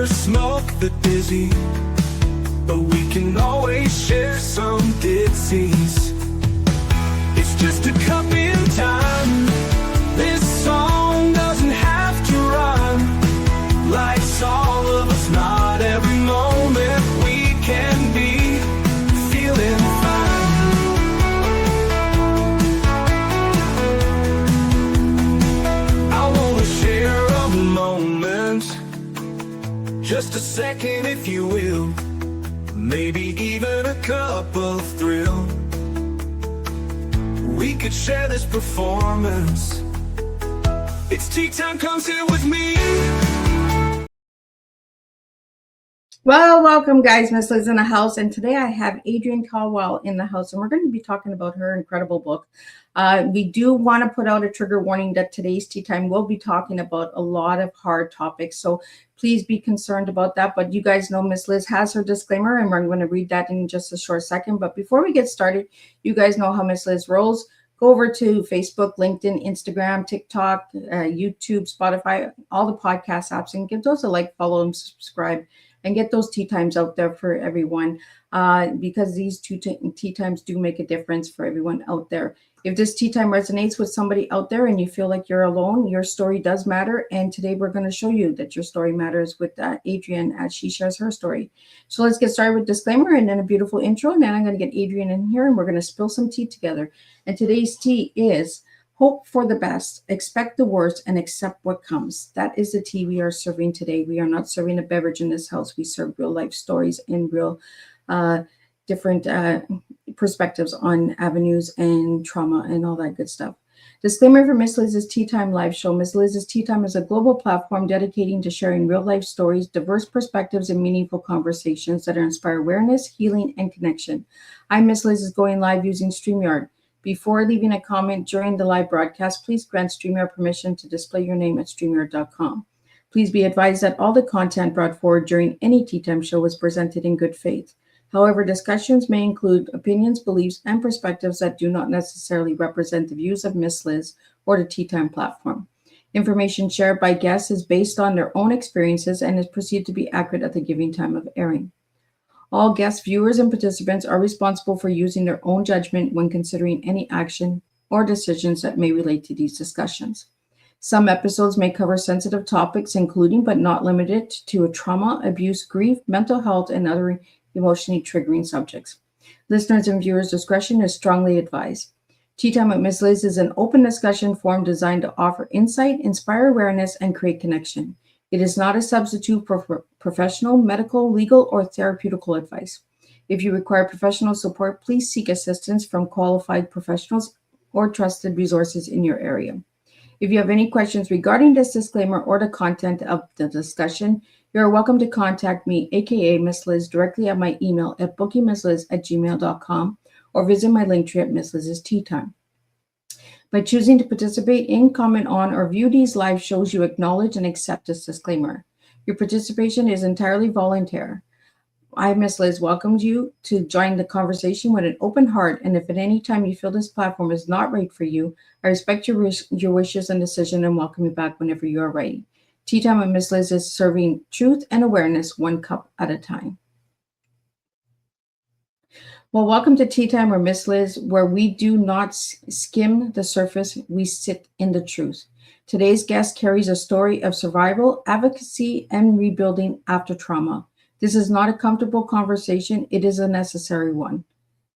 smoke the dizzy, but we can always share some disease. It's just a cup in time. This song doesn't have to run. Life's all of us, not every moment we can be feeling fine. I wanna share a moment, just a second if you will, maybe even a cup of thrill. We could share this performance. It's tea time, come sit with me. Well, welcome guys, Miss Liz in the house, and today I have Adrienne Caldwell in the house, and we're going to be talking about her incredible book. We do want to put out a trigger warning that today's tea time will be talking about a lot of hard topics, so please be concerned about that. But you guys know Miss Liz has her disclaimer, and we're going to read that in just a short second. But before we get started, you guys know how Miss Liz rolls. Go over to Facebook, LinkedIn, Instagram, TikTok, YouTube, Spotify, all the podcast apps, and give those a like, follow, and subscribe, and get those tea times out there for everyone, because these tea times do make a difference for everyone out there. If this tea time resonates with somebody out there and you feel like you're alone, your story does matter. And today we're going to show you that your story matters with Adrienne as she shares her story. So let's get started with disclaimer and then a beautiful intro. And then I'm going to get Adrienne in here and we're going to spill some tea together. And today's tea is hope for the best, expect the worst, and accept what comes. That is the tea we are serving today. We are not serving a beverage in this house. We serve real life stories and real different perspectives on avenues and trauma and all that good stuff. Disclaimer for Miss Liz's Tea Time live show. Miss Liz's Tea Time is a global platform dedicating to sharing real life stories, diverse perspectives, and meaningful conversations that inspire awareness, healing, and connection. I'm Miss Liz is going live using StreamYard. Before leaving a comment during the live broadcast, please grant StreamYard permission to display your name at StreamYard.com. Please be advised that all the content brought forward during any Tea Time show is presented in good faith. However, discussions may include opinions, beliefs, and perspectives that do not necessarily represent the views of Miss Liz or the Tea Time platform. Information shared by guests is based on their own experiences and is perceived to be accurate at the given time of airing. All guests, viewers, and participants are responsible for using their own judgment when considering any action or decisions that may relate to these discussions. Some episodes may cover sensitive topics, including but not limited to trauma, abuse, grief, mental health, and other emotionally triggering subjects. Listeners and viewers' discretion is strongly advised. Tea Time with Miss Liz is an open discussion forum designed to offer insight, inspire awareness, and create connection. It is not a substitute for professional, medical, legal, or therapeutical advice. If you require professional support, please seek assistance from qualified professionals or trusted resources in your area. If you have any questions regarding this disclaimer or the content of the discussion, you are welcome to contact me, aka Miss Liz, directly at my email at bookingmissliz@gmail.com or visit my link tree at Miss Liz's Tea Time. By choosing to participate in, comment on, or view these live shows, you acknowledge and accept this disclaimer. Your participation is entirely voluntary. I, Miss Liz, welcomes you to join the conversation with an open heart, and if at any time you feel this platform is not right for you, I respect your wishes and decision and welcome you back whenever you are ready. Tea Time with Miss Liz is serving truth and awareness one cup at a time. Well, welcome to Tea Time with Miss Liz, where we do not skim the surface, we sit in the truth. Today's guest carries a story of survival, advocacy, and rebuilding after trauma. This is not a comfortable conversation, it is a necessary one.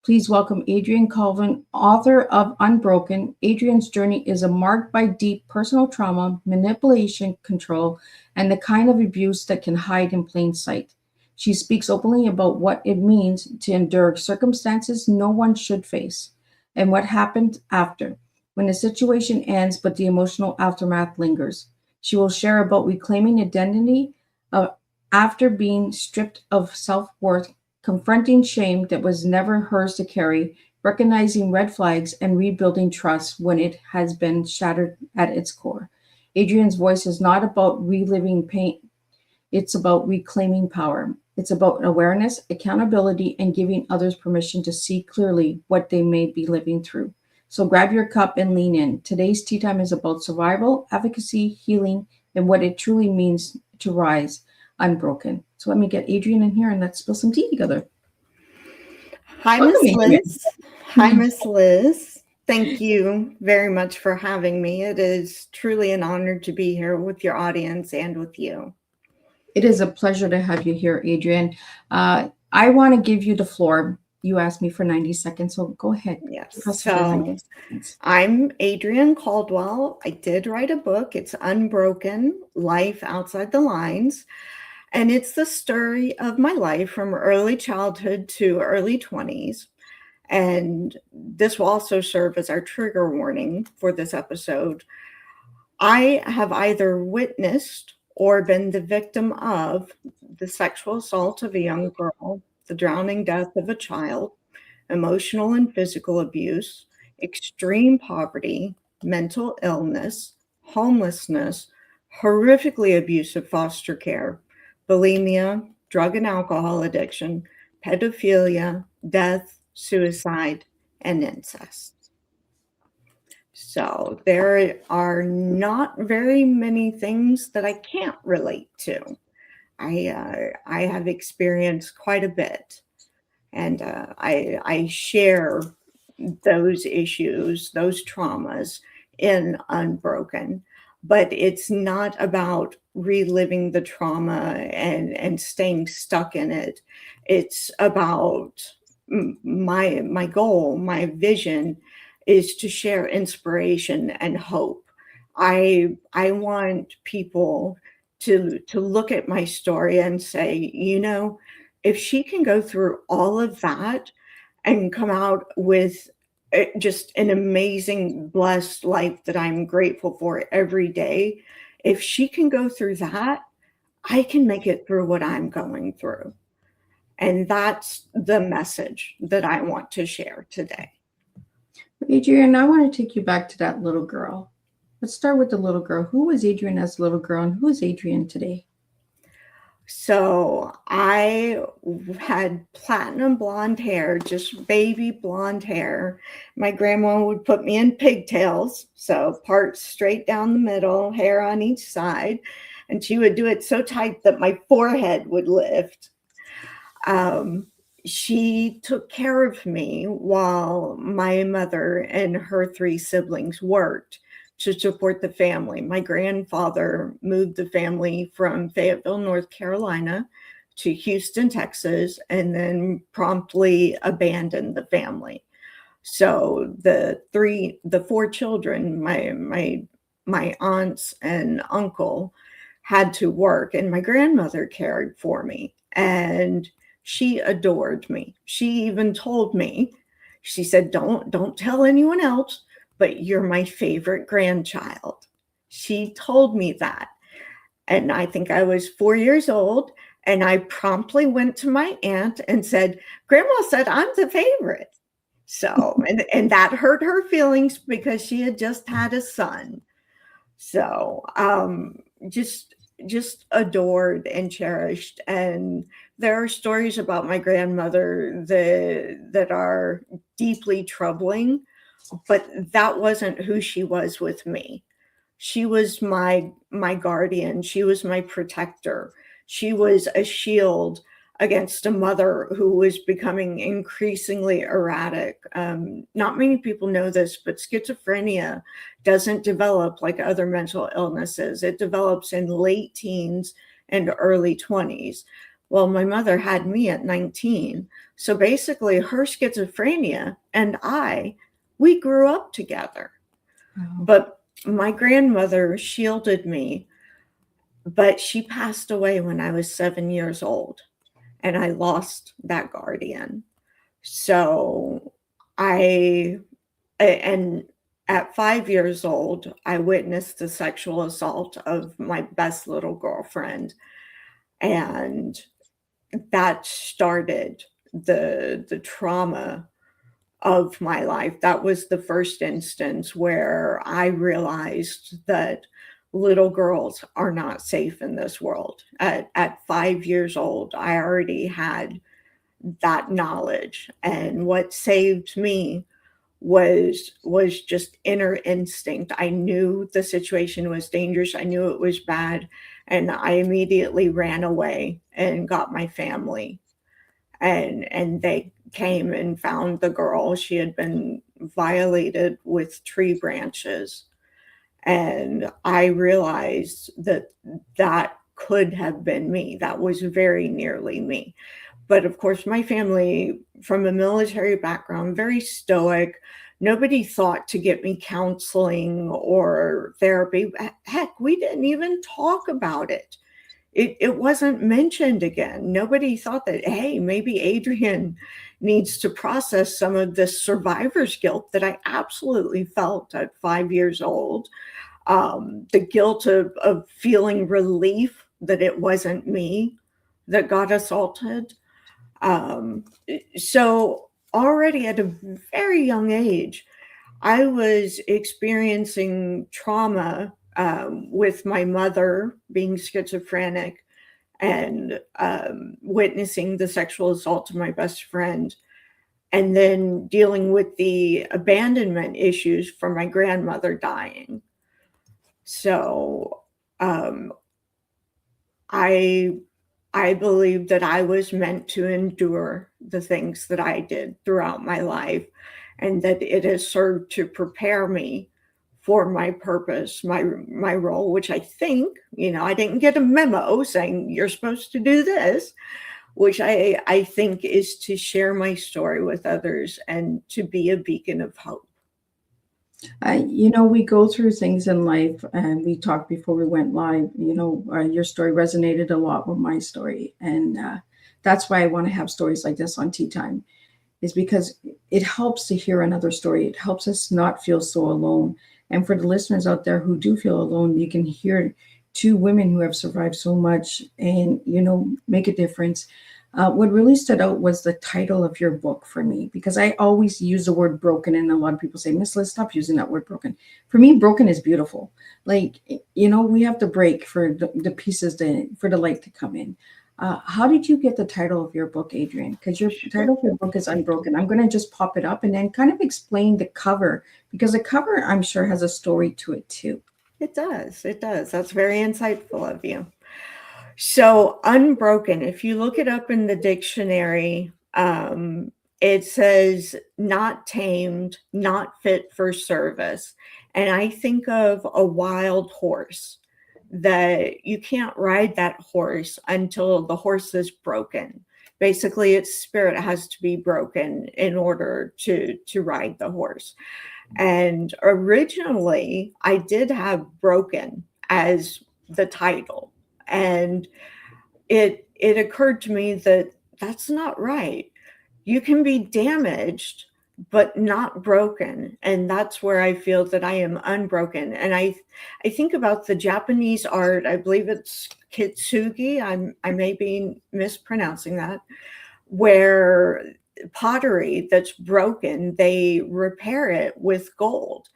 Please welcome Adrienne Caldwell, author of Unbroken. Adrienne's journey is marked by deep personal trauma, manipulation, control, and the kind of abuse that can hide in plain sight. She speaks openly about what it means to endure circumstances no one should face, and what happened after, when the situation ends but the emotional aftermath lingers. She will share about reclaiming identity after being stripped of self-worth, confronting shame that was never hers to carry, recognizing red flags, and rebuilding trust when it has been shattered at its core. Adrienne's voice is not about reliving pain. It's about reclaiming power. It's about awareness, accountability, and giving others permission to see clearly what they may be living through. So grab your cup and lean in. Today's tea time is about survival, advocacy, healing, and what it truly means to rise. Unbroken. So let me get Adrian in here and let's spill some tea together. Hi, Welcome, Miss Adrian. Liz. Hi, Miss Liz. Thank you very much for having me. It is truly an honor to be here with your audience and with you. It is a pleasure to have you here, Adrian. I want to give you the floor. You asked me for 90 seconds, so go ahead. Yes. Give us your 90 So seconds. I'm Adrian Caldwell. I did write a book. It's Unbroken, Life Outside the Lines. And it's the story of my life from early childhood to early 20s. And this will also serve as our trigger warning for this episode. I have either witnessed or been the victim of the sexual assault of a young girl, the drowning death of a child, emotional and physical abuse, extreme poverty, mental illness, homelessness, horrifically abusive foster care, bulimia, drug and alcohol addiction, pedophilia, death, suicide, and incest. So there are not very many things that I can't relate to. I have experienced quite a bit, and I share those issues, those traumas in Unbroken. But it's not about reliving the trauma and staying stuck in it. It's about my goal, my vision is to share inspiration and hope. I want people to look at my story and say, if she can go through all of that and come out with just an amazing, blessed life that I'm grateful for every day, if she can go through that, I can make it through what I'm going through. And that's the message that I want to share today. Adrian, I want to take you back to that little girl. Let's start with the little girl. Who was Adrian as a little girl, and who is Adrian today? So I had platinum blonde hair, just baby blonde hair. My grandma would put me in pigtails, so parts straight down the middle, hair on each side. And she would do it so tight that my forehead would lift. She took care of me while my mother and her three siblings worked to support the family. My grandfather moved the family from Fayetteville, North Carolina to Houston, Texas, and then promptly abandoned the family. So the four children, my aunts and uncle had to work, and my grandmother cared for me, and she adored me. She even told me, she said, don't tell anyone else, but you're my favorite grandchild. She told me that. And I think I was 4 years old, and I promptly went to my aunt and said, Grandma said I'm the favorite. So, and that hurt her feelings because she had just had a son. So, just adored and cherished. And there are stories about my grandmother that are deeply troubling, but that wasn't who she was with me. She was my guardian. She was my protector. She was a shield against a mother who was becoming increasingly erratic. Not many people know this, but schizophrenia doesn't develop like other mental illnesses. It develops in late teens and early 20s. Well, my mother had me at 19. So basically, her schizophrenia and we grew up together. Wow. But my grandmother shielded me, but she passed away when I was 7 years old, and I lost that guardian. So and at 5 years old, I witnessed the sexual assault of my best little girlfriend, and that started the trauma of my life. That was the first instance where I realized that little girls are not safe in this world. At 5 years old, I already had that knowledge. And what saved me was just inner instinct. I knew the situation was dangerous. I knew it was bad. And I immediately ran away and got my family. And they came and found the girl. She had been violated with tree branches. And I realized that that could have been me. That was very nearly me. But of course, my family, from a military background, very stoic. Nobody thought to get me counseling or therapy. Heck, we didn't even talk about it. It wasn't mentioned again. Nobody thought that, hey, maybe Adrienne needs to process some of this survivor's guilt that I absolutely felt at 5 years old. The guilt of feeling relief that it wasn't me that got assaulted. So already at a very young age, I was experiencing trauma with my mother being schizophrenic and witnessing the sexual assault of my best friend, and then dealing with the abandonment issues from my grandmother dying. So I believe that I was meant to endure the things that I did throughout my life, and that it has served to prepare me for my purpose, my role, which I think, I didn't get a memo saying you're supposed to do this, which I think is to share my story with others and to be a beacon of hope. We go through things in life, and we talked before we went live. Your story resonated a lot with my story, and that's why I want to have stories like this on Tea Time, is because it helps to hear another story. It helps us not feel so alone. And for the listeners out there who do feel alone, you can hear two women who have survived so much and, make a difference. What really stood out was the title of your book for me, because I always use the word broken, and a lot of people say, Miss Liz, stop using that word broken. For me, broken is beautiful. Like, we have to break for the pieces, for the light to come in. How did you get the title of your book, Adrienne? Because your title of your book is Unbroken. I'm going to just pop it up and then kind of explain the cover, because the cover, I'm sure, has a story to it too. It does. It does. That's very insightful of you. So Unbroken, if you look it up in the dictionary, it says not tamed, not fit for service. And I think of a wild horse, that you can't ride that horse until the horse is broken. Basically, its spirit has to be broken in order to ride the horse. And originally, I did have Broken as the title. And it occurred to me that that's not right. You can be damaged, but not broken. And that's where I feel that I am unbroken. And I think about the Japanese art, I believe it's kintsugi, I may be mispronouncing that, where pottery that's broken, they repair it with gold.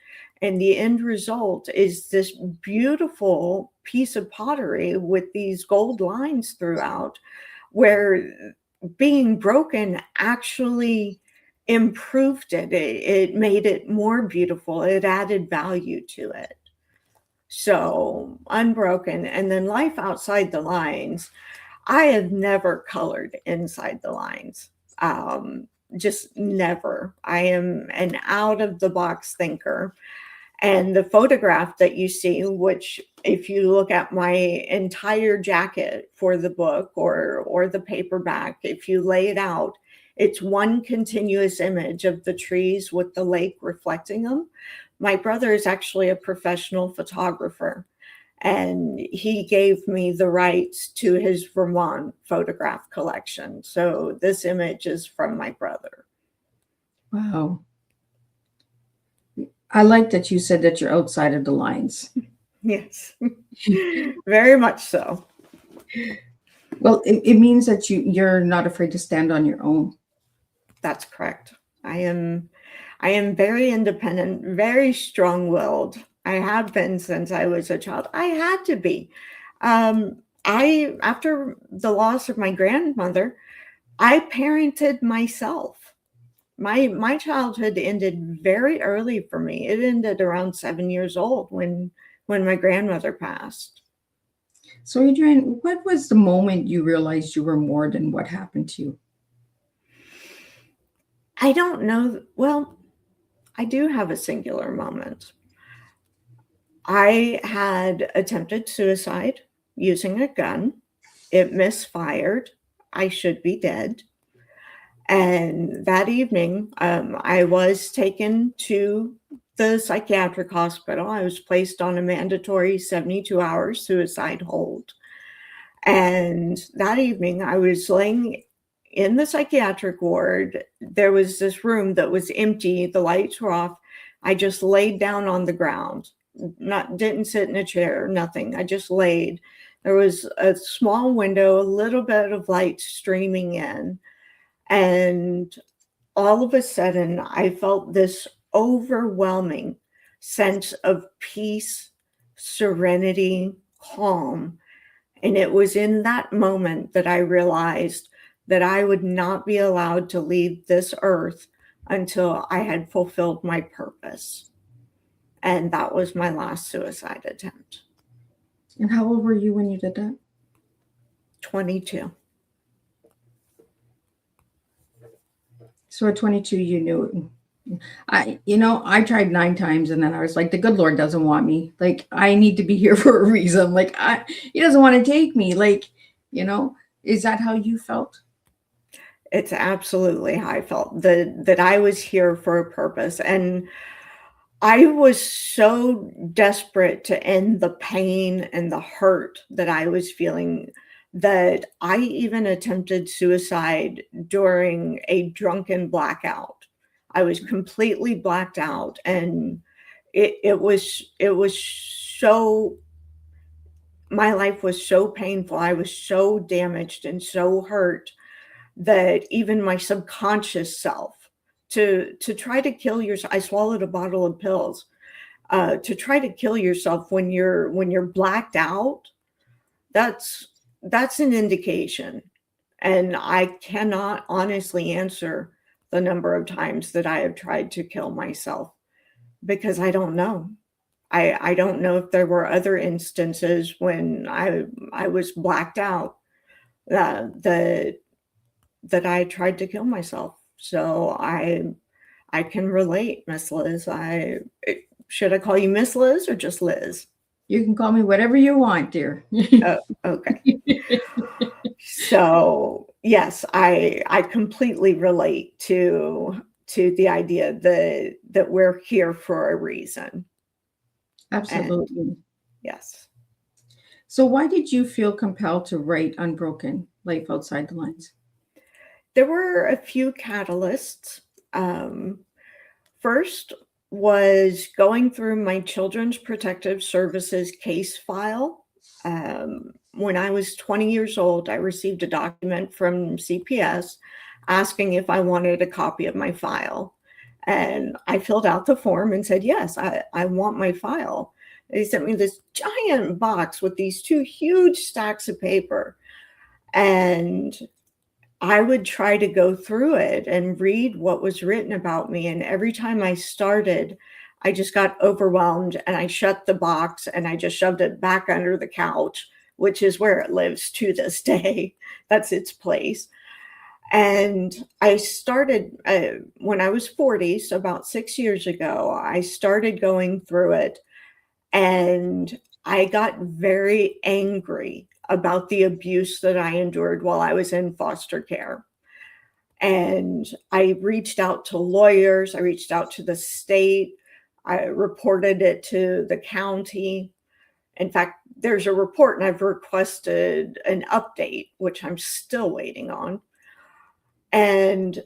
And the end result is this beautiful piece of pottery with these gold lines throughout, where being broken actually improved it. It made it more beautiful. It added value to it. So Unbroken, and then Life Outside the Lines. I have never colored inside the lines. Just never. I am an out of the box thinker. And the photograph that you see, which if you look at my entire jacket for the book or the paperback, if you lay it out, it's one continuous image of the trees with the lake reflecting them. My brother is actually a professional photographer, and he gave me the rights to his Vermont photograph collection. So this image is from my brother. Wow. I like that you said that you're outside of the lines. Yes, very much so. Well, it means that you're not afraid to stand on your own. That's correct. I am very independent, very strong-willed. I have been since I was a child. I had to be. After the loss of my grandmother, I parented myself. My childhood ended very early for me. It ended around 7 years old when my grandmother passed. So, Adrian, what was the moment you realized you were more than what happened to you? I don't know. Well, I do have a singular moment. I had attempted suicide using a gun. It misfired. I should be dead. And that evening, I was taken to the psychiatric hospital. I was placed on a mandatory 72-hour suicide hold. And that evening, I was laying in the psychiatric ward. There was this room that was empty. The lights were off. I just laid down on the ground, didn't sit in a chair, nothing. I just laid. There was a small window, a little bit of light streaming in. And all of a sudden, I felt this overwhelming sense of peace, serenity, calm. And it was in that moment that I realized that I would not be allowed to leave this earth until I had fulfilled my purpose. And that was my last suicide attempt. And how old were you when you did that? 22. So at 22, you knew. I tried 9 times, and then I was like, the good Lord doesn't want me. Like, I need to be here for a reason. Like, he doesn't want to take me. Like, is that how you felt? It's absolutely how I felt, that I was here for a purpose. And I was so desperate to end the pain and the hurt that I was feeling that I even attempted suicide during a drunken blackout. I was completely blacked out, and it was so, my life was so painful. I was so damaged and so hurt that even my subconscious self, to try to kill yourself. I swallowed a bottle of pills. To try to kill yourself when you're blacked out, that's an indication. And I cannot honestly answer the number of times that I have tried to kill myself, because I don't know. I don't know if there were other instances when I was blacked out, that I tried to kill myself. So I can relate, Miss Liz. Should I call you Miss Liz or just Liz? You can call me whatever you want, dear. Oh, okay. So yes, I completely relate to the idea that we're here for a reason. Absolutely. And yes. So why did you feel compelled to write Unbroken, Life Outside the Lines? There were a few catalysts. First was going through my Children's Protective Services case file. When I was 20 years old, I received a document from CPS asking if I wanted a copy of my file. And I filled out the form and said, yes, I want my file. They sent me this giant box with these 2 huge stacks of paper. And I would try to go through it and read what was written about me. And every time I started, I just got overwhelmed, and I shut the box and I just shoved it back under the couch, which is where it lives to this day. That's its place. And I started when I was 40, so about 6 years ago, I started going through it, and I got very angry about the abuse that I endured while I was in foster care. And I reached out to lawyers, I reached out to the state, I reported it to the county. In fact, there's a report, and I've requested an update, which I'm still waiting on. And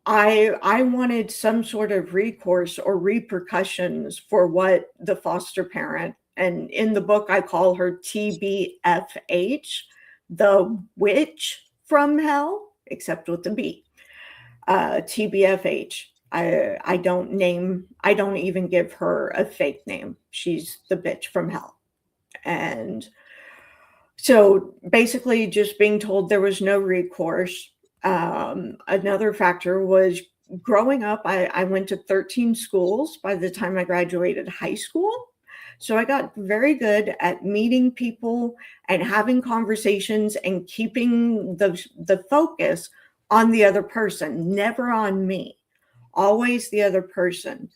I wanted some sort of recourse or repercussions for what the foster parent, and in the book I call her TBFH, the witch from hell, except with the B. TBFH. I don't even give her a fake name. She's the bitch from hell. And so basically just being told there was no recourse. Another factor was growing up, I went to 13 schools by the time I graduated high school. So I got very good at meeting people and having conversations and keeping the focus on the other person, never on me, always the other person.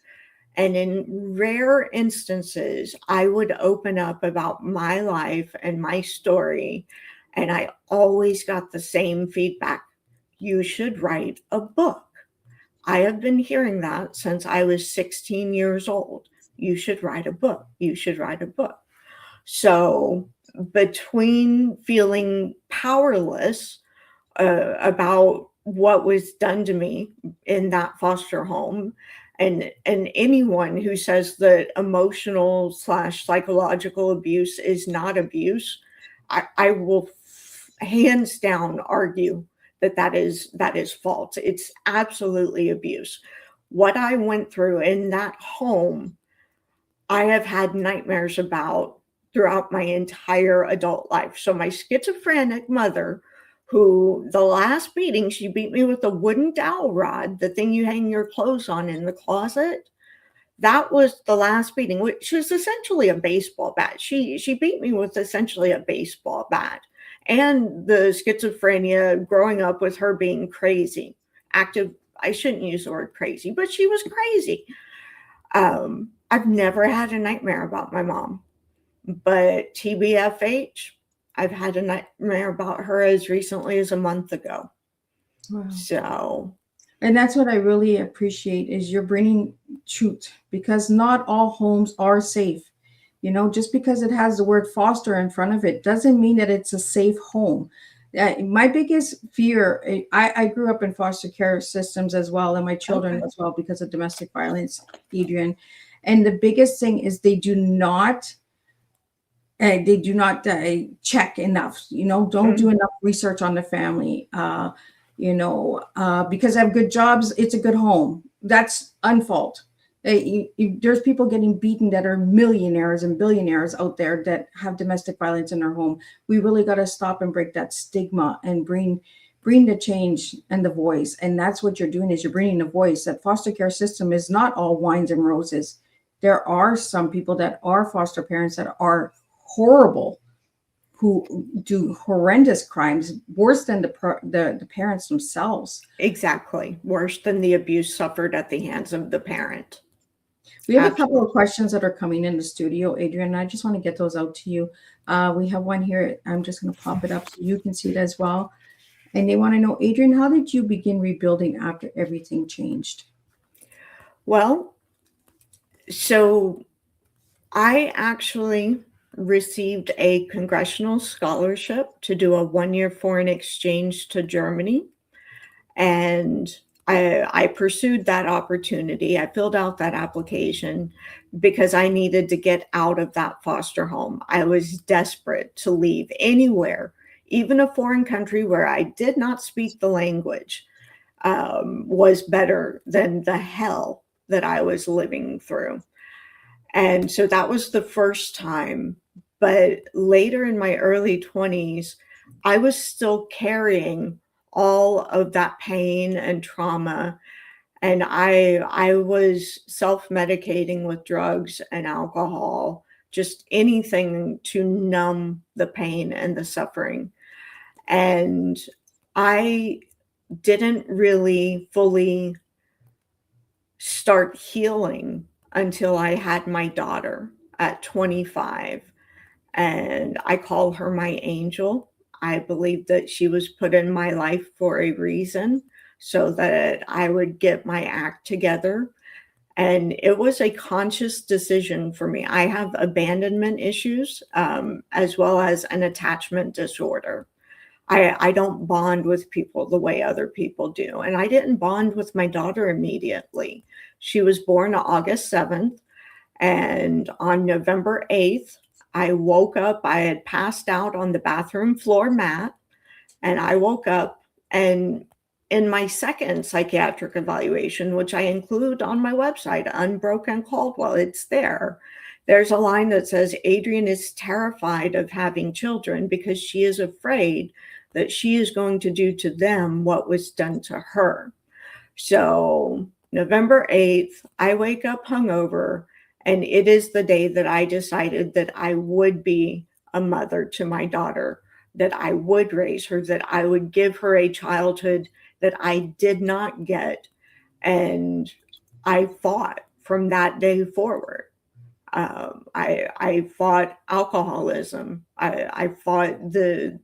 And in rare instances, I would open up about my life and my story. And I always got the same feedback. You should write a book. I have been hearing that since I was 16 years old. You should write a book. You should write a book. So between feeling powerless about what was done to me in that foster home, and anyone who says that emotional slash psychological abuse is not abuse, I will hands down argue that that is false. It's absolutely abuse. What I went through in that home, I have had nightmares about throughout my entire adult life. So my schizophrenic mother, who the last meeting, she beat me with a wooden dowel rod, the thing you hang your clothes on in the closet. That was the last beating, which was essentially a baseball bat. She beat me with essentially a baseball bat. And the schizophrenia, growing up with her being crazy, active, I shouldn't use the word crazy, but she was crazy. I've never had a nightmare about my mom, but TBFH, I've had a nightmare about her as recently as a month ago. Wow. So, And that's what I really appreciate is you're bringing truth, because not all homes are safe. You know, just because it has the word foster in front of it doesn't mean that it's a safe home. My biggest fear, I grew up in foster care systems as well, and my children Okay. as well, because of domestic violence, Adrian. And the biggest thing is they do not check enough. You know, don't do enough research on the family. Because they have good jobs, it's a good home. That's unfault. There's people getting beaten that are millionaires and billionaires out there that have domestic violence in their home. We really got to stop and break that stigma and bring the change and the voice. And that's what you're doing, is you're bringing the voice. That foster care system is not all wines and roses. There are some people that are foster parents that are horrible, who do horrendous crimes, worse than the parents themselves. Exactly. Worse than the abuse suffered at the hands of the parent. We have a couple Absolutely. of questions that are coming in the studio, Adrian. I just want to get those out to you. We have one here. I'm just going to pop it up so you can see it as well. And they want to know, Adrian, how did you begin rebuilding after everything changed? Well, so I actually received a congressional scholarship to do a 1-year foreign exchange to Germany. And I pursued that opportunity. I filled out that application because I needed to get out of that foster home. I was desperate to leave anywhere, even a foreign country where I did not speak the language, was better than the hell that I was living through. And so that was the first time. But later in my early 20s, I was still carrying all of that pain and trauma. And I was self-medicating with drugs and alcohol, just anything to numb the pain and the suffering. And I didn't really fully start healing until I had my daughter at 25. And I call her my angel. I believe that she was put in my life for a reason, so that I would get my act together. And it was a conscious decision for me. I have abandonment issues, as well as an attachment disorder. I don't bond with people the way other people do. And I didn't bond with my daughter immediately. She was born August 7th. And on November 8th, I woke up. I had passed out on the bathroom floor mat. And I woke up, and in my second psychiatric evaluation, which I include on my website, Unbroken Caldwell, it's there. There's a line that says, Adrian is terrified of having children because she is afraid that she is going to do to them what was done to her. So November 8th, I wake up hungover, And it is the day that I decided that I would be a mother to my daughter, that I would raise her, that I would give her a childhood that I did not get. And I fought from that day forward. I fought alcoholism. I fought the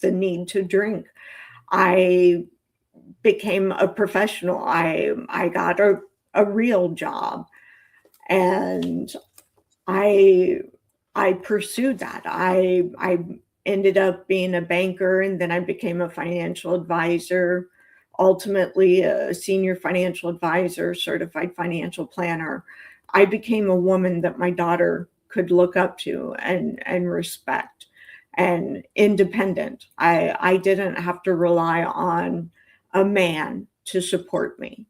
need to drink. I became a professional. I got a real job, and I pursued that. I ended up being a banker, and then I became a financial advisor, ultimately a senior financial advisor, certified financial planner. I became a woman that my daughter could look up to and respect, and independent. I didn't have to rely on a man to support me.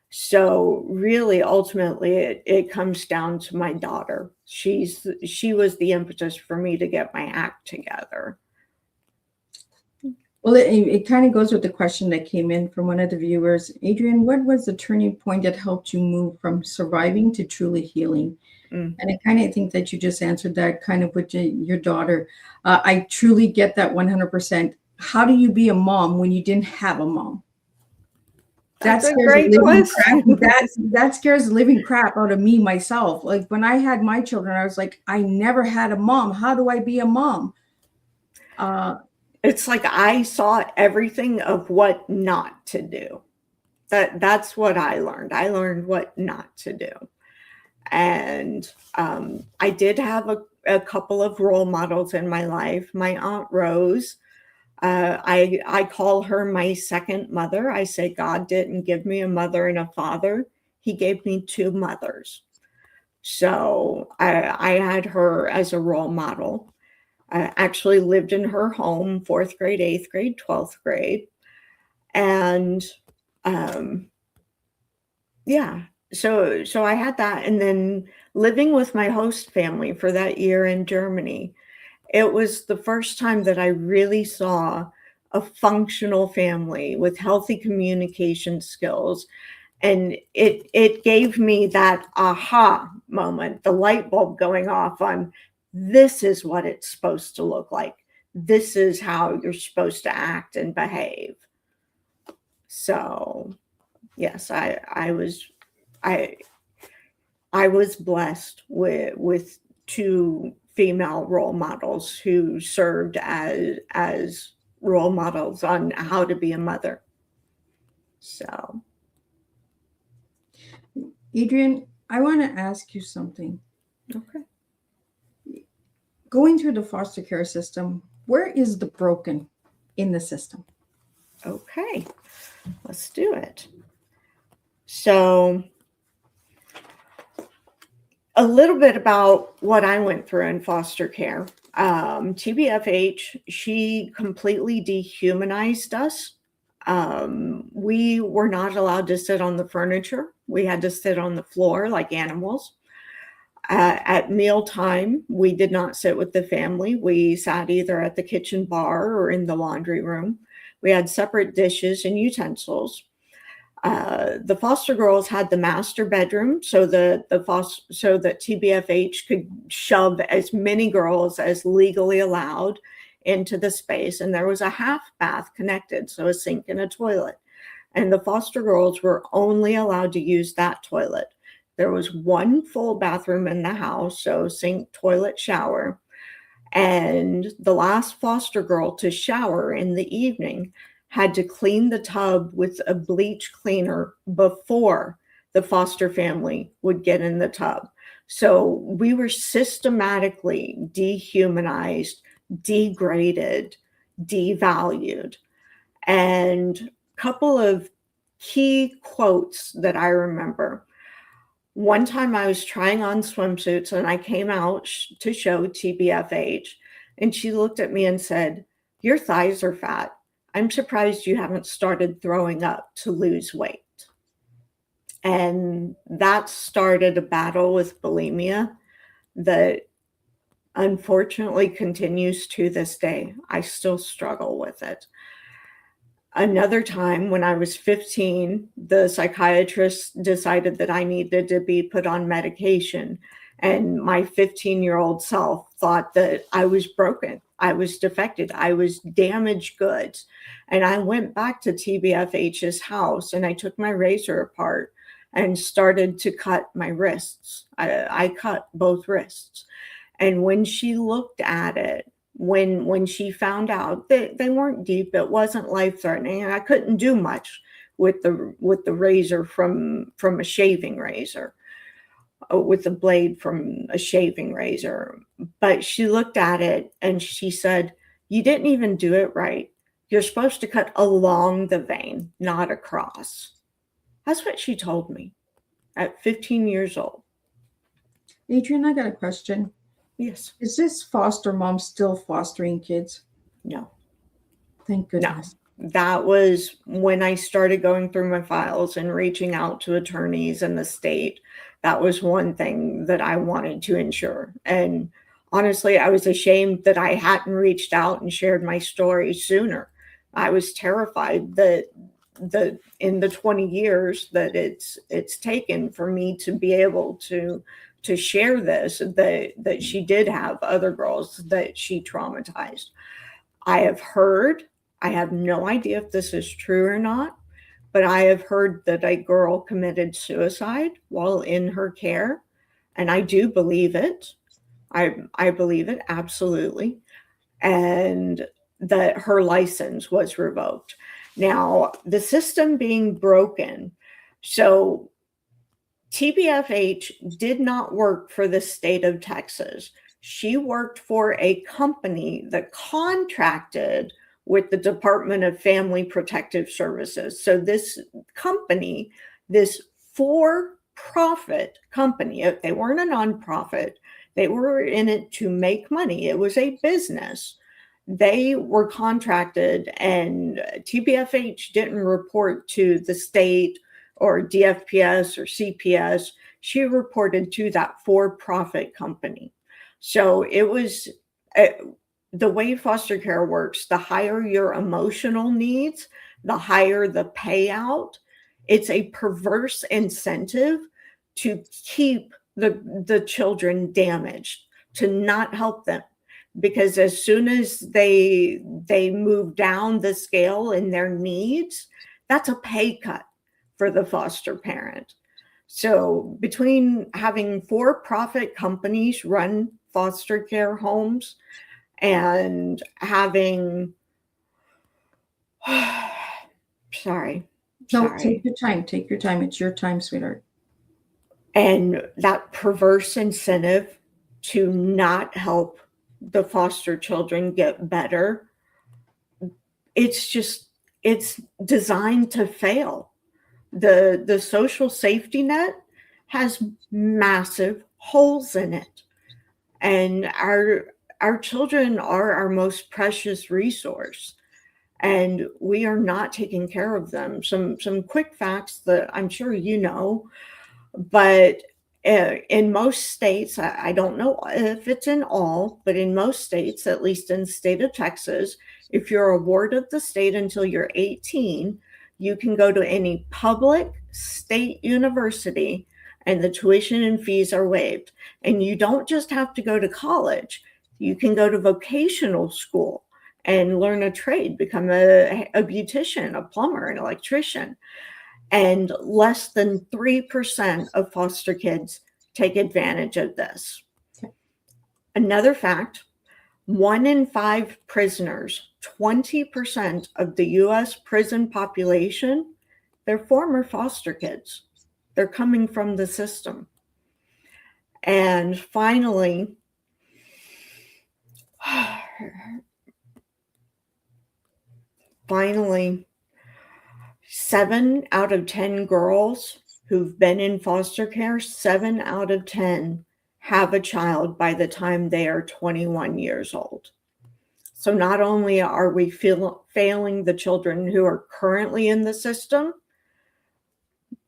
So really, ultimately, it comes down to my daughter. She was the impetus for me to get my act together. Well, it kind of goes with the question that came in from one of the viewers. Adrienne, what was the turning point that helped you move from surviving to truly healing? And I kind of think that you just answered that kind of with your daughter. I truly get that 100%. How do you be a mom when you didn't have a mom? That's a great question. That scares the living crap out of me myself. Like when I had my children, I was like, I never had a mom. How do I be a mom? It's like I saw everything of what not to do. That's what I learned. I learned what not to do. And I did have a couple of role models in my life. My Aunt Rose, I call her my second mother. I say God didn't give me a mother and a father. He gave me two mothers. So I had her as a role model. I actually lived in her home, 4th grade, 8th grade, 12th grade. And yeah, so I had that. And then living with my host family for that year in Germany, it was the first time that I really saw a functional family with healthy communication skills. And it gave me that aha moment, the light bulb going off on this is what it's supposed to look like. This is how you're supposed to act and behave. So yes, I was blessed with two female role models who served as role models on how to be a mother. So, Adrienne, I want to ask you something. okay. Going through the foster care system, where is the broken in the system? Okay, let's do it. So, a little bit about what I went through in foster care. TBFH, she completely dehumanized us. We were not allowed to sit on the furniture. We had to sit on the floor like animals. At mealtime, we did not sit with the family. We sat either at the kitchen bar or in the laundry room. We had separate dishes and utensils. The foster girls had the master bedroom, so that TBFH could shove as many girls as legally allowed into the space, and there was a half bath connected, so a sink and a toilet. And the foster girls were only allowed to use that toilet. There was one full bathroom in the house, so sink, toilet, shower. And the last foster girl to shower in the evening had to clean the tub with a bleach cleaner before the foster family would get in the tub. So we were systematically dehumanized, degraded, devalued. And a couple of key quotes that I remember. One time I was trying on swimsuits and I came out to show TBFH, and she looked at me and said, "Your thighs are fat. I'm surprised you haven't started throwing up to lose weight." And that started a battle with bulimia that unfortunately continues to this day. I still struggle with it. Another time when I was 15, the psychiatrist decided that I needed to be put on medication. And my 15-year-old self thought that I was broken. I was defected. I was damaged goods. And I went back to TBFH's house and I took my razor apart and started to cut my wrists. I cut both wrists. And when she looked at it, when she found out that they weren't deep, it wasn't life-threatening, and I couldn't do much with the razor from a shaving razor, with the blade from a shaving razor. But she looked at it and she said, "You didn't even do it right. You're supposed to cut along the vein, not across." That's what she told me at 15 years old. Adrian, I got a question. Yes. Is this foster mom still fostering kids? No. Thank goodness. That was when I started going through my files and reaching out to attorneys in the state. That was one thing that I wanted to ensure. And honestly, I was ashamed that I hadn't reached out and shared my story sooner. I was terrified that in the 20 years that it's taken for me to be able to share this, that she did have other girls that she traumatized. I have no idea if this is true or not, but I have heard that a girl committed suicide while in her care, and I do believe it. I believe it absolutely, and that her license was revoked. Now, the system being broken, so TBFH did not work for the state of Texas. She worked for a company that contracted with the Department of Family Protective Services. So this company, this for-profit company, they weren't a nonprofit, they were in it to make money. It was a business. They were contracted, and TBFH didn't report to the state or DFPS or CPS. She reported to that for-profit company. So it was the way foster care works, the higher your emotional needs, the higher the payout. It's a perverse incentive to keep the children damaged, to not help them. Because as soon as they move down the scale in their needs, that's a pay cut for the foster parent. So between having for-profit companies run foster care homes and having, sorry. Take your time. Take your time. It's your time, sweetheart. And that perverse incentive to not help the foster children get better, it's designed to fail. The social safety net has massive holes in it. And our children are our most precious resource, and we are not taking care of them. Some quick facts that I'm sure you know, but in most states, I don't know if it's in all, but in most states, at least in the state of Texas, if you're a ward of the state until you're 18, you can go to any public state university and the tuition and fees are waived. And you don't just have to go to college. You can go to vocational school and learn a trade, become a beautician, a plumber, an electrician. And less than 3% of foster kids take advantage of this. Okay. Another fact, 1 in 5 prisoners, 20% of the US prison population, they're former foster kids. They're coming from the system. And finally, 7 out of 10 girls who've been in foster care, 7 out of 10 have a child by the time they are 21 years old. So not only are we failing the children who are currently in the system,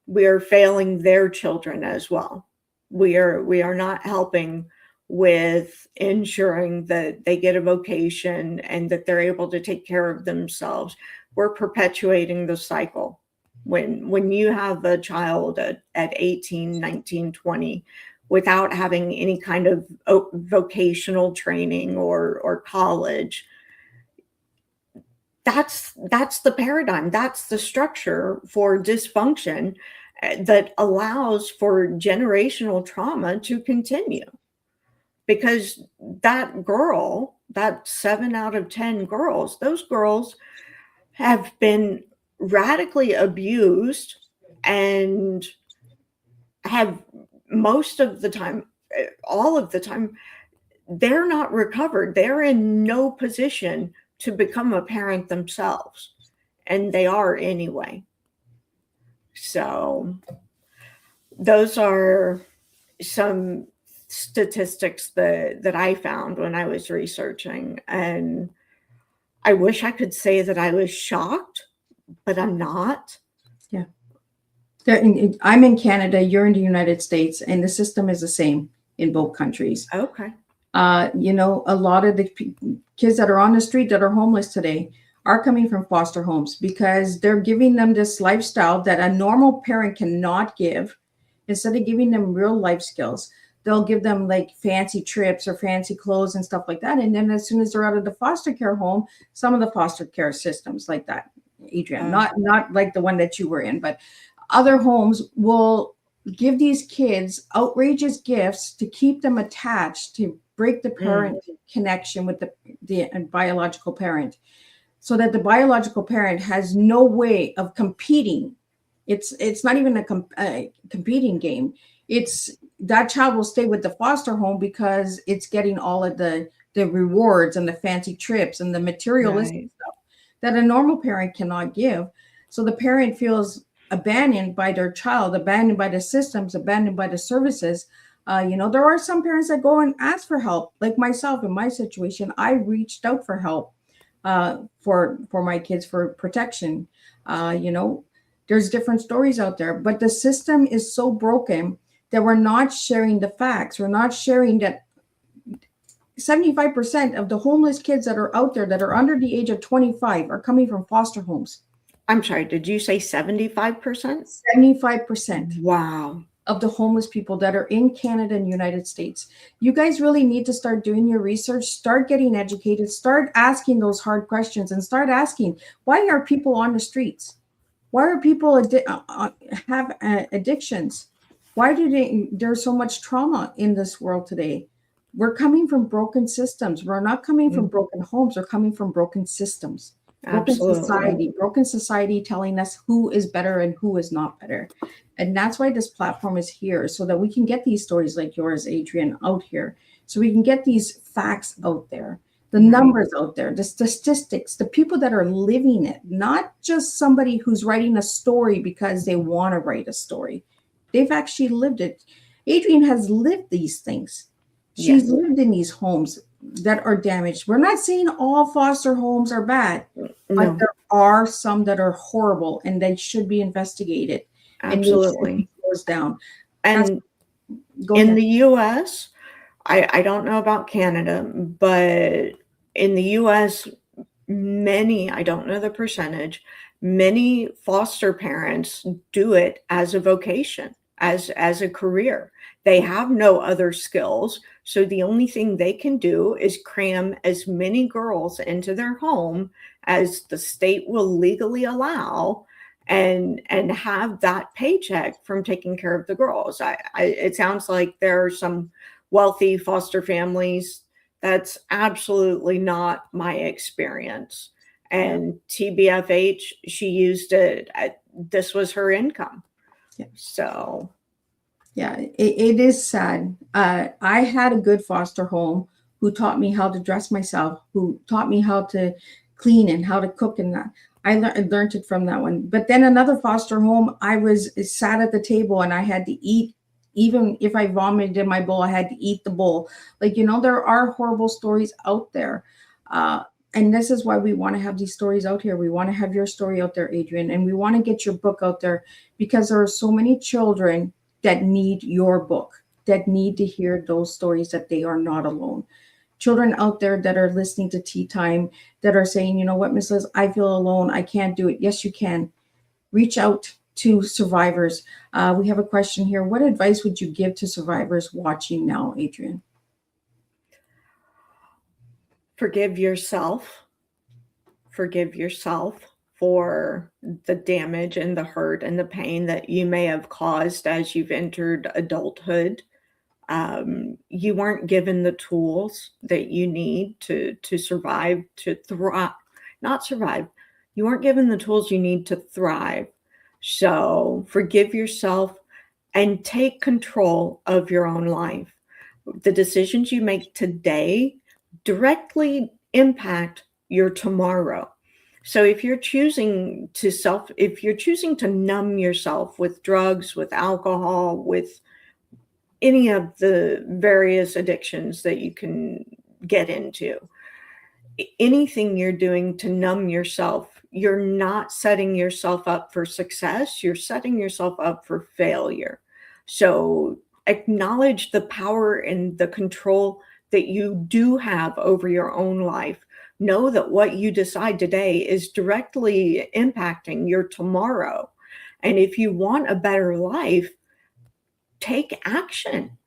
we are failing their children as well. We are not helping with ensuring that they get a vocation and that they're able to take care of themselves. We're perpetuating the cycle. When you have a child at 18, 19, 20, without having any kind of vocational training or college, that's the paradigm. That's the structure for dysfunction that allows for generational trauma to continue. Because that girl, that 7 out of 10 girls, those girls have been radically abused and have most of the time, all of the time, they're not recovered. They're in no position to become a parent themselves. And they are anyway. So those are some statistics that I found when I was researching. And I wish I could say that I was shocked, but I'm not. Yeah. I'm in Canada, you're in the United States, and the system is the same in both countries. Okay. A lot of the kids that are on the street that are homeless today are coming from foster homes because they're giving them this lifestyle that a normal parent cannot give. Instead of giving them real life skills, they'll give them like fancy trips or fancy clothes and stuff like that. And then as soon as they're out of the foster care home, some of the foster care systems like that, Adrian, not like the one that you were in, but other homes will give these kids outrageous gifts to keep them attached, to break the parent connection with the biological parent, so that the biological parent has no way of competing. It's not even a competing game. It's that child will stay with the foster home because it's getting all of the rewards and the fancy trips and the materialistic stuff that a normal parent cannot give. So the parent feels abandoned by their child, abandoned by the systems, abandoned by the services. There are some parents that go and ask for help. Like myself, in my situation, I reached out for help for my kids, for protection. There's different stories out there, but the system is so broken that we're not sharing the facts. We're not sharing that 75% of the homeless kids that are out there that are under the age of 25 are coming from foster homes. I'm sorry, did you say 75%? 75%. Wow. Of the homeless people that are in Canada and United States. You guys really need to start doing your research, start getting educated, start asking those hard questions, and start asking, why are people on the streets? Why are people have addictions? Why there's so much trauma in this world today? We're coming from broken systems. We're not coming from broken homes. We're coming from broken systems. Broken society telling us who is better and who is not better. And that's why this platform is here, so that we can get these stories like yours, Adrian, out here. So we can get these facts out there, the numbers out there, the statistics, the people that are living it, not just somebody who's writing a story because they want to write a story. They've actually lived it. Adrian has lived these things. She's lived in these homes that are damaged. We're not saying all foster homes are bad, but there are some that are horrible and they should be investigated. Absolutely. Goes down. And in the US, I don't know about Canada, but in the US, many, I don't know the percentage, many foster parents do it as a vocation, as a career. They have no other skills. So the only thing they can do is cram as many girls into their home as the state will legally allow, and have that paycheck from taking care of the girls. It sounds like there are some wealthy foster families. That's absolutely not my experience. And TBFH, she used it. This was her income. So. Yeah, it is sad. I had a good foster home who taught me how to dress myself, who taught me how to clean and how to cook, and that. I learned it from that one. But then another foster home, I was sat at the table and I had to eat. Even if I vomited in my bowl, I had to eat the bowl. There are horrible stories out there. And this is why we want to have these stories out here. We want to have your story out there, Adrian, and we want to get your book out there because there are so many children that need your book. that need to hear those stories, that they are not alone. Children out there that are listening to Tea Time that are saying, you know what, Miss Liz, I feel alone. I can't do it. Yes, you can. Reach out to survivors. We have a question here. What advice would you give to survivors watching now, Adrian? Forgive yourself. Forgive yourself for the damage and the hurt and the pain that you may have caused as you've entered adulthood. You weren't given the tools that you need to survive, to thrive, not survive. You weren't given the tools you need to thrive. So forgive yourself and take control of your own life. The decisions you make today directly impact your tomorrow. So if you're choosing to numb yourself with drugs, with alcohol, with any of the various addictions that you can get into, anything you're doing to numb yourself, you're not setting yourself up for success. You're setting yourself up for failure. So acknowledge the power and the control that you do have over your own life. Know that what you decide today is directly impacting your tomorrow. And if you want a better life, take action.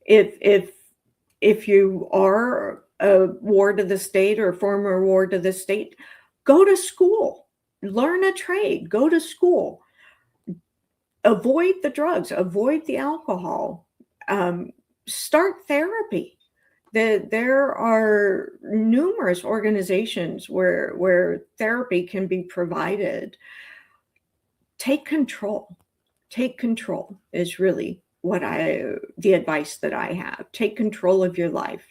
If you are a ward of the state or a former ward of the state, go to school, learn a trade, go to school, avoid the drugs, avoid the alcohol, start therapy. There are numerous organizations where therapy can be provided. Take control. Take control is really the advice that I have. Take control of your life.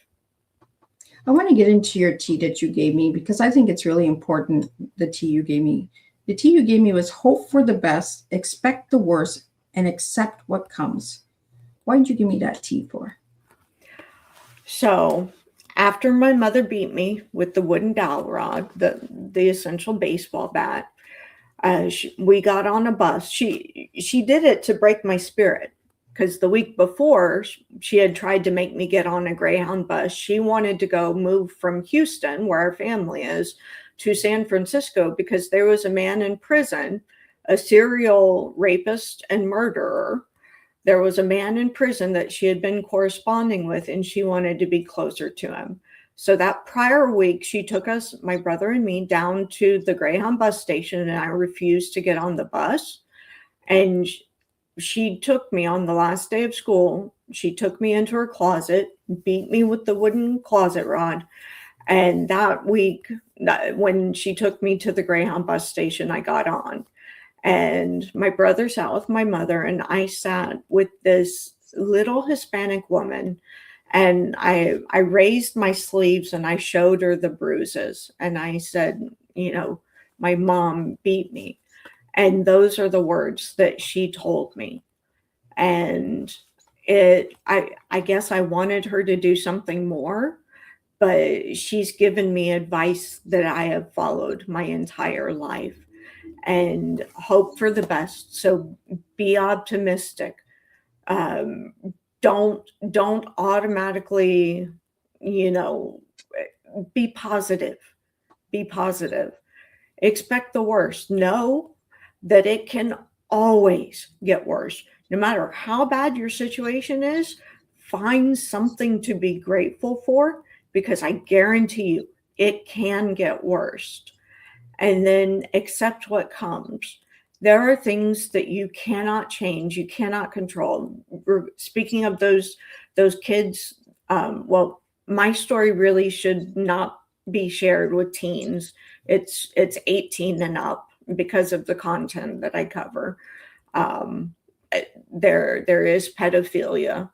I want to get into your tea that you gave me because I think it's really important, the tea you gave me. The tea you gave me was hope for the best, expect the worst, and accept what comes. Why did you give me that tea for? So after my mother beat me with the wooden dowel rod, the essential baseball bat, we got on a bus. She did it to break my spirit, because the week before she had tried to make me get on a Greyhound bus. She wanted to go move from Houston, where our family is, to San Francisco because there was a man in prison, a serial rapist and murderer. There was a man in prison that she had been corresponding with, and she wanted to be closer to him. So that prior week, she took us, my brother and me, down to the Greyhound bus station, and I refused to get on the bus. And she took me on the last day of school. She took me into her closet, beat me with the wooden closet rod. And that week, when she took me to the Greyhound bus station, I got on. And my brother sat with my mother, and I sat with this little Hispanic woman. And I raised my sleeves and I showed her the bruises. And I said, my mom beat me. And those are the words that she told me. And I guess I wanted her to do something more, but she's given me advice that I have followed my entire life. And hope for the best. So be optimistic. Don't automatically, be positive. Be positive. Expect the worst. Know that it can always get worse. No matter how bad your situation is, find something to be grateful for, because I guarantee you it can get worse. And then accept what comes. There are things that you cannot change, you cannot control. Speaking of those kids, my story really should not be shared with teens. It's 18 and up because of the content that I cover. There is pedophilia,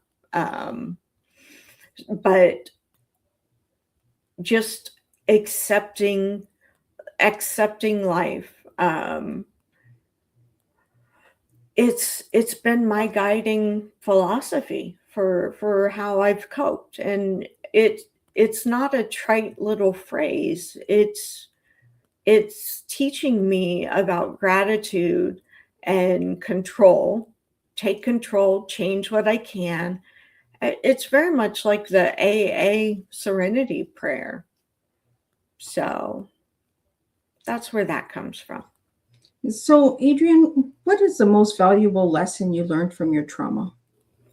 but just accepting life. It's been my guiding philosophy for how I've coped. And it's not a trite little phrase. It's teaching me about gratitude and control. Take control, change what I can, It's very much like the AA serenity prayer. So that's where that comes from. So, Adrian, what is the most valuable lesson you learned from your trauma?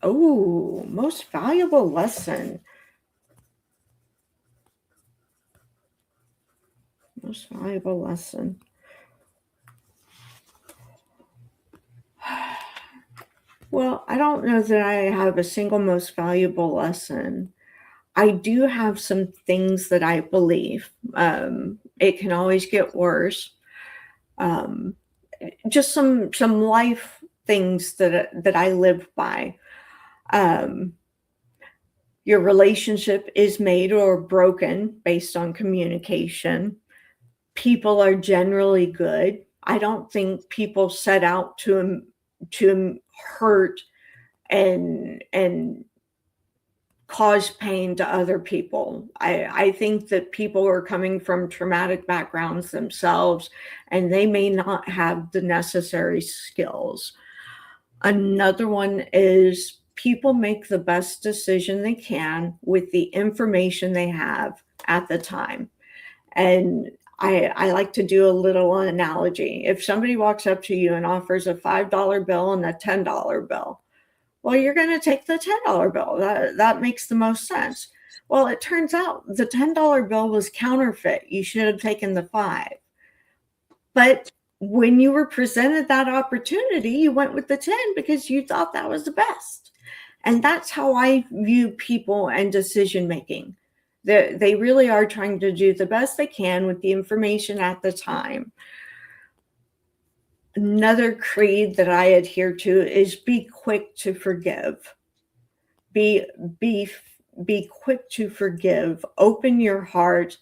Oh, most valuable lesson. Most valuable lesson. Well, I don't know that I have a single most valuable lesson. I do have some things that I believe. It can always get worse. Um, just some life things that I live by. Your relationship is made or broken based on communication. People are generally good. I don't think people set out to hurt and cause pain to other people. I think that people are coming from traumatic backgrounds themselves, and they may not have the necessary skills. Another one is people make the best decision they can with the information they have at the time. And I like to do a little analogy. If somebody walks up to you and offers a $5 bill and a $10 bill, well, you're going to take the $10 bill. That makes the most sense. Well, it turns out the $10 bill was counterfeit. You should have taken the 5. But when you were presented that opportunity, you went with the 10 because you thought that was the best. And that's how I view people and decision making. They really are trying to do the best they can with the information at the time. Another creed that I adhere to is be quick to forgive. Be quick to forgive. Open your heart.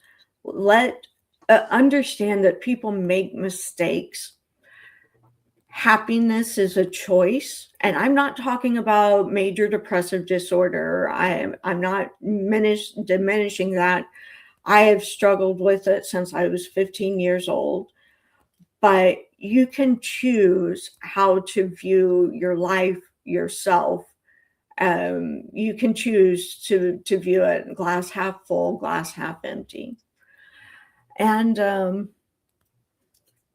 Understand that people make mistakes. Happiness is a choice. And I'm not talking about major depressive disorder. I'm not diminishing that. I have struggled with it since I was 15 years old. But you can choose how to view your life, yourself. You can choose to view it glass half full, glass half empty. And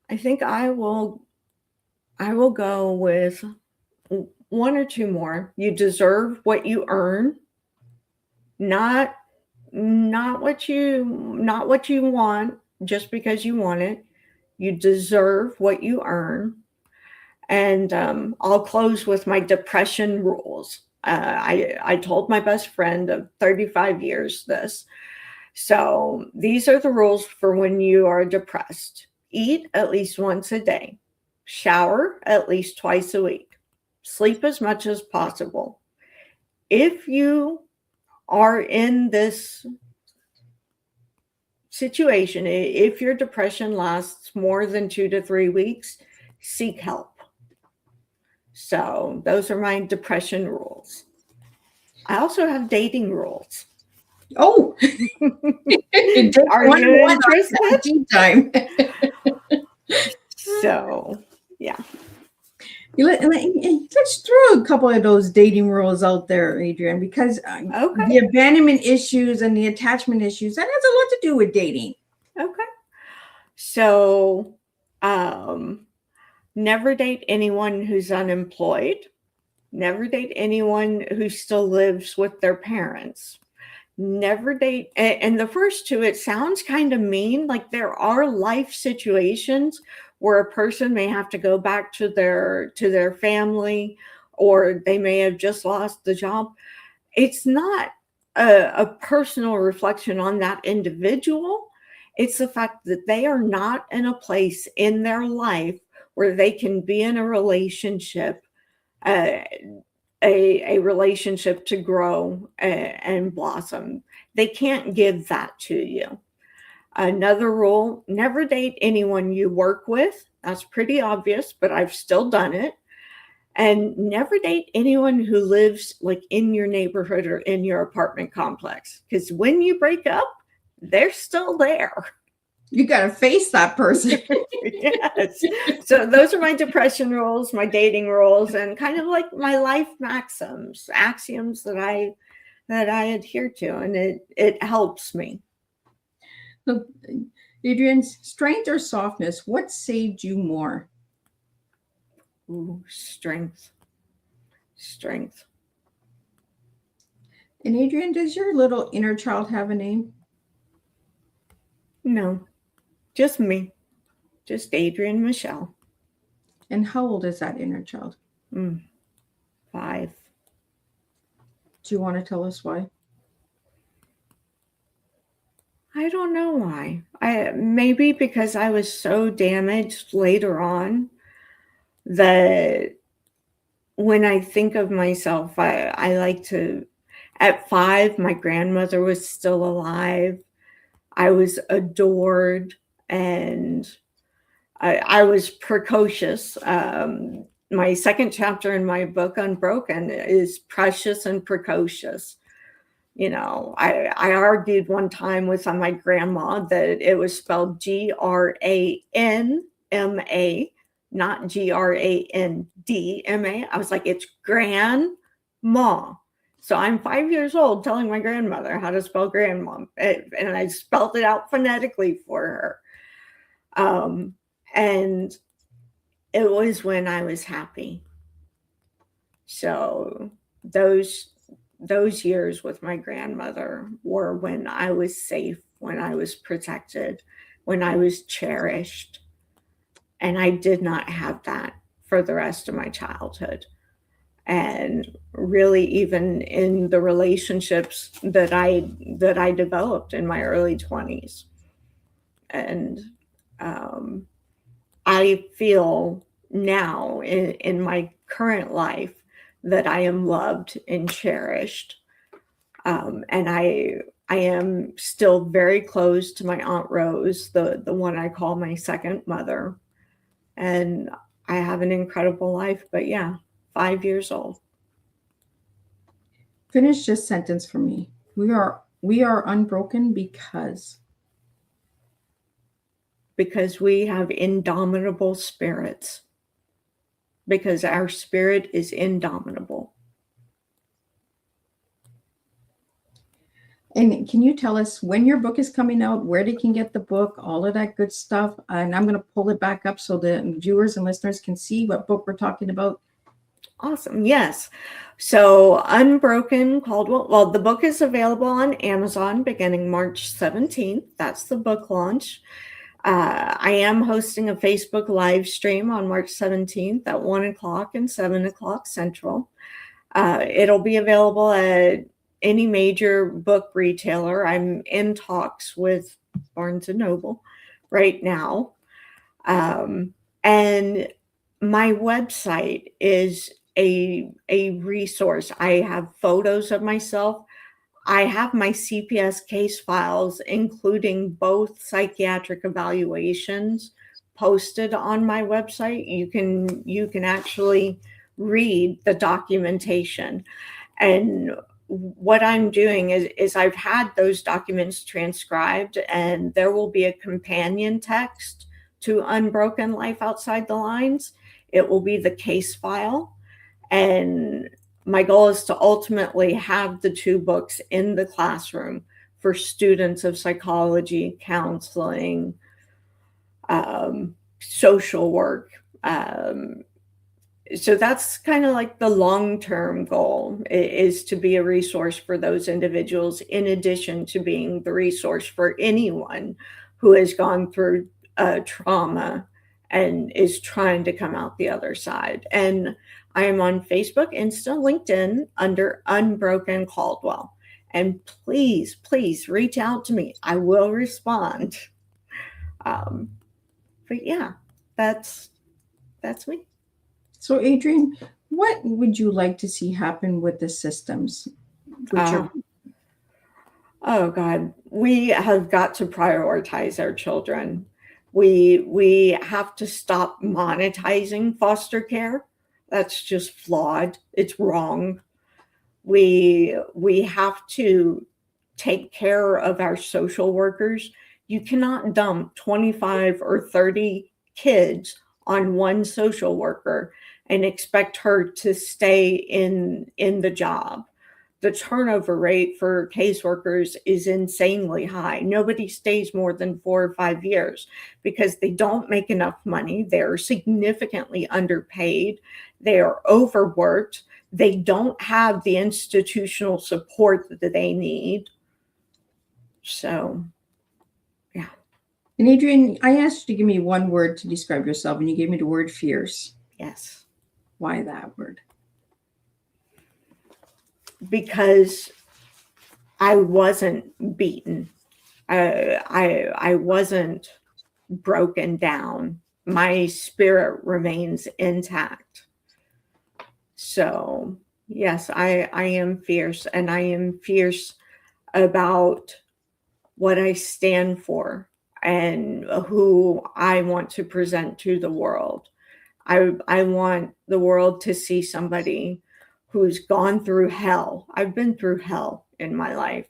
I think I will go with one or two more. You deserve what you earn, not what you want just because you want it. You deserve what you earn. And I'll close with my depression rules. I told my best friend of 35 years this. So these are the rules for when you are depressed. Eat at least once a day. Shower at least twice a week. Sleep as much as possible. If you are in this situation, if your depression lasts more than 2 to 3 weeks, seek help. So those are my depression rules. I also have dating rules. Oh, are you interested? Tea time. So, yeah. Let's throw a couple of those dating rules out there, Adrian, because the abandonment issues and the attachment issues, that has a lot to do with dating. Okay. So, never date anyone who's unemployed. Never date anyone who still lives with their parents. Never date. And the first two, it sounds kind of mean. Like there are life situations where a person may have to go back to their family, or they may have just lost the job. It's not a personal reflection on that individual. It's the fact that they are not in a place in their life where they can be in a relationship, a relationship to grow and blossom. They can't give that to you. Another rule, never date anyone you work with. That's pretty obvious, but I've still done it. And never date anyone who lives like in your neighborhood or in your apartment complex. Because when you break up, they're still there. You got to face that person. Yes. So those are my depression rules, my dating rules, and kind of like my life axioms that that I adhere to, and it helps me. So, Adrian, strength or softness, what saved you more? Ooh, strength. And Adrian, does your little inner child have a name? No, just me, just Adrian Michelle. And how old is that inner child? 5. Do you want to tell us why? I don't know why. Maybe because I was so damaged later on that when I think of myself, I like to. At 5, my grandmother was still alive. I was adored, and I was precocious. My second chapter in my book, Unbroken, is precious and precocious. You know, I argued one time with my grandma that it was spelled Granma, not Grandma. I was like, it's grandma. So I'm 5 years old telling my grandmother how to spell grandma, and I spelled it out phonetically for her. And it was when I was happy. So those years with my grandmother were when I was safe, when I was protected, when I was cherished. And I did not have that for the rest of my childhood. And really, even in the relationships that I developed in my early 20s. And I feel now in my current life that I am loved and cherished. And I am still very close to my Aunt Rose, the one I call my second mother. And I have an incredible life. But yeah, 5 years old. Finish this sentence for me. We are unbroken because we have indomitable spirits. Because our spirit is indomitable. And can you tell us when your book is coming out, where they can get the book, all of that good stuff? And I'm going to pull it back up so the viewers and listeners can see what book we're talking about. Awesome. Yes. So Unbroken Caldwell. Well, the book is available on Amazon beginning March 17th. That's the book launch. I am hosting a Facebook live stream on March 17th at 1 o'clock and 7 o'clock Central. It'll be available at any major book retailer. I'm in talks with Barnes & Noble right now. And my website is a resource. I have photos of myself. I have my CPS case files, including both psychiatric evaluations, posted on my website. You can actually read the documentation. And what I'm doing is I've had those documents transcribed, and there will be a companion text to Unbroken Life Outside the Lines. It will be the case file. And my goal is to ultimately have the 2 books in the classroom for students of psychology, counseling, social work. So that's kind of like the long-term goal, is to be a resource for those individuals, in addition to being the resource for anyone who has gone through trauma and is trying to come out the other side. And I am on Facebook, Insta, LinkedIn under Unbroken Caldwell. And please, please reach out to me. I will respond. But yeah, that's me. So, Adrian, what would you like to see happen with the systems? Oh God, we have got to prioritize our children. We have to stop monetizing foster care. That's just flawed. It's wrong. We have to take care of our social workers. You cannot dump 25 or 30 kids on one social worker and expect her to stay in the job. the turnover rate for caseworkers is insanely high. Nobody stays more than 4 or 5 years because they don't make enough money. They're significantly underpaid. They are overworked. They don't have the institutional support that they need. So, yeah. And Adrienne, I asked you to give me one word to describe yourself, and you gave me the word fierce. Yes. Why that word? Because I wasn't beaten. I wasn't broken down. My spirit remains intact. So yes, I am fierce, and I am fierce about what I stand for and who I want to present to the world. I want the world to see somebody who's gone through hell. I've been through hell in my life,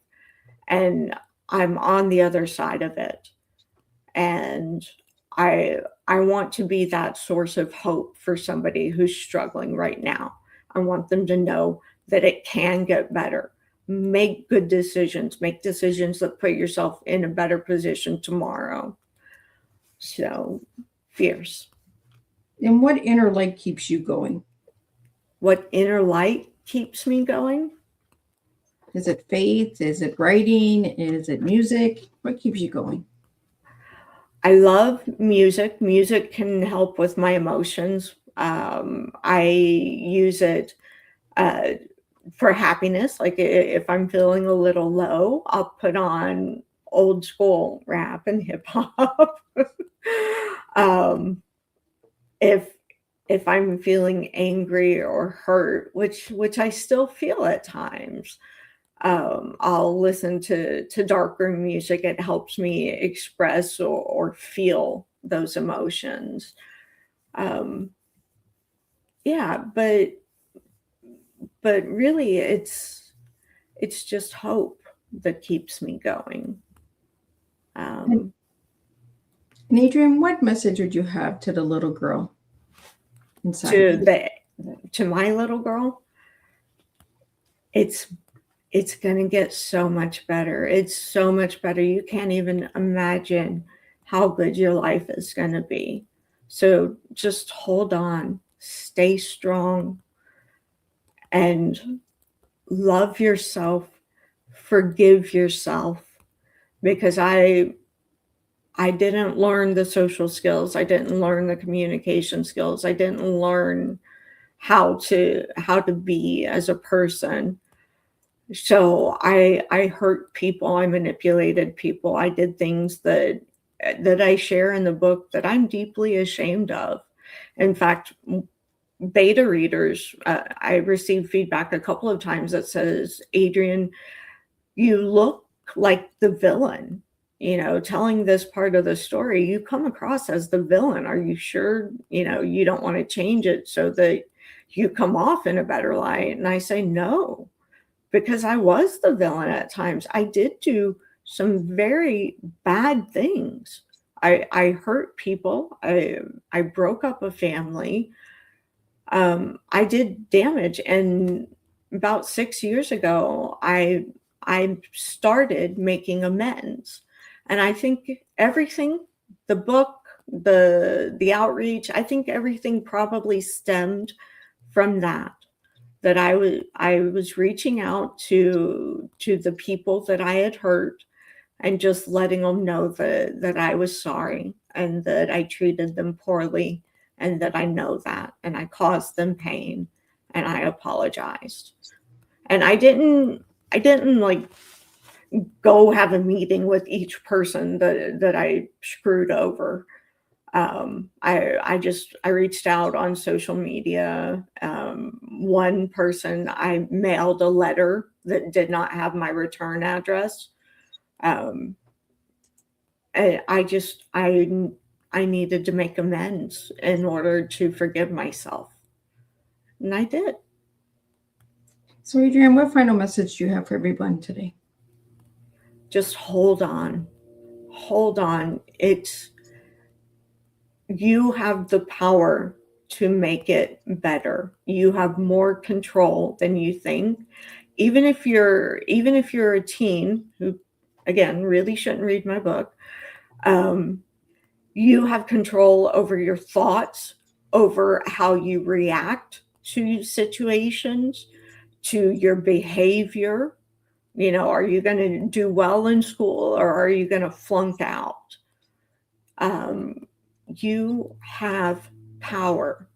and I'm on the other side of it. And I want to be that source of hope for somebody who's struggling right now. I want them to know that it can get better. Make good decisions. Make decisions that put yourself in a better position tomorrow. So, fierce. And what inner light keeps you going? What inner light keeps me going? Is it faith? Is it writing? Is it music? What keeps you going? I love music. Music can help with my emotions. I use it for happiness. Like if I'm feeling a little low, I'll put on old school rap and hip hop. If I'm feeling angry or hurt, which I still feel at times, I'll listen to darker music. It helps me express or feel those emotions. Yeah, but really it's just hope that keeps me going. And Adrienne, what message would you have to the little girl inside you? To my little girl, it's going to get so much better. It's so much better. You can't even imagine how good your life is going to be. So just hold on, stay strong, and love yourself, forgive yourself, because I didn't learn the social skills. I didn't learn the communication skills. I didn't learn how to be as a person. So I hurt people. I manipulated people. I did things that I share in the book that I'm deeply ashamed of. In fact, beta readers, I received feedback a couple of times that says, Adrienne, you look like the villain. Telling this part of the story, you come across as the villain. Are you sure, you don't want to change it so that you come off in a better light? And I say, no, because I was the villain at times. I did do some very bad things. I hurt people. I broke up a family. I did damage. And about 6 years ago, I started making amends. And I think everything, the book, the outreach, I think everything probably stemmed from that I was reaching out to the people that I had hurt and just letting them know that I was sorry and that I treated them poorly and that I know that, and I caused them pain, and I apologized. And I didn't like go have a meeting with each person that I screwed over. I reached out on social media. One person, I mailed a letter that did not have my return address. I needed to make amends in order to forgive myself. And I did. So Adrienne, what final message do you have for everyone today? Just hold on. Hold on. You have the power to make it better. You have more control than you think. even if you're a teen who, again, really shouldn't read my book, you have control over your thoughts, over how you react to situations, to your behavior. You know, are you going to do well in school or are you going to flunk out? You have power,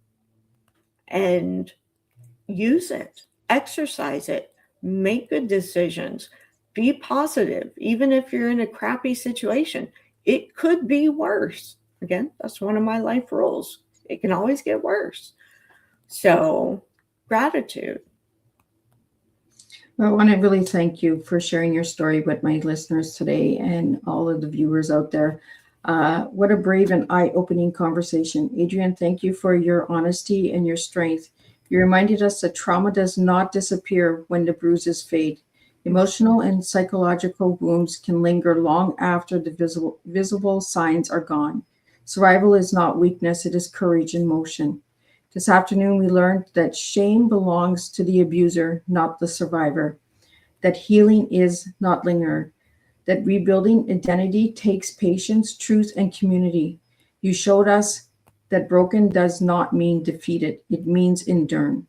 and use it, exercise it, make good decisions, be positive. Even if you're in a crappy situation, it could be worse. Again, that's one of my life rules. It can always get worse. So, gratitude. Well, I want to really thank you for sharing your story with my listeners today and all of the viewers out there. What a brave and eye-opening conversation. Adrienne, thank you for your honesty and your strength. You reminded us that trauma does not disappear when the bruises fade. Emotional and psychological wounds can linger long after the visible signs are gone. Survival is not weakness, it is courage in motion. This afternoon, we learned that shame belongs to the abuser, not the survivor, that healing is not linear, that rebuilding identity takes patience, truth, and community. You showed us that broken does not mean defeated, it means endured.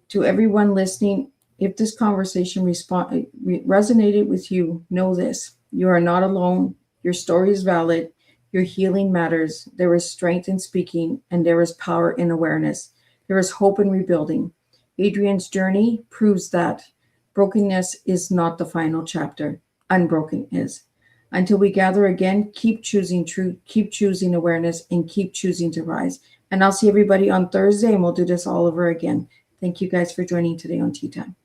To everyone listening, if this conversation resonated with you, know this: you are not alone, your story is valid, your healing matters, there is strength in speaking, and there is power in awareness. There is hope in rebuilding. Adrienne's journey proves that brokenness is not the final chapter. Unbroken is. Until we gather again, keep choosing truth, keep choosing awareness, and keep choosing to rise. And I'll see everybody on Thursday, and we'll do this all over again. Thank you guys for joining today on Tea Time.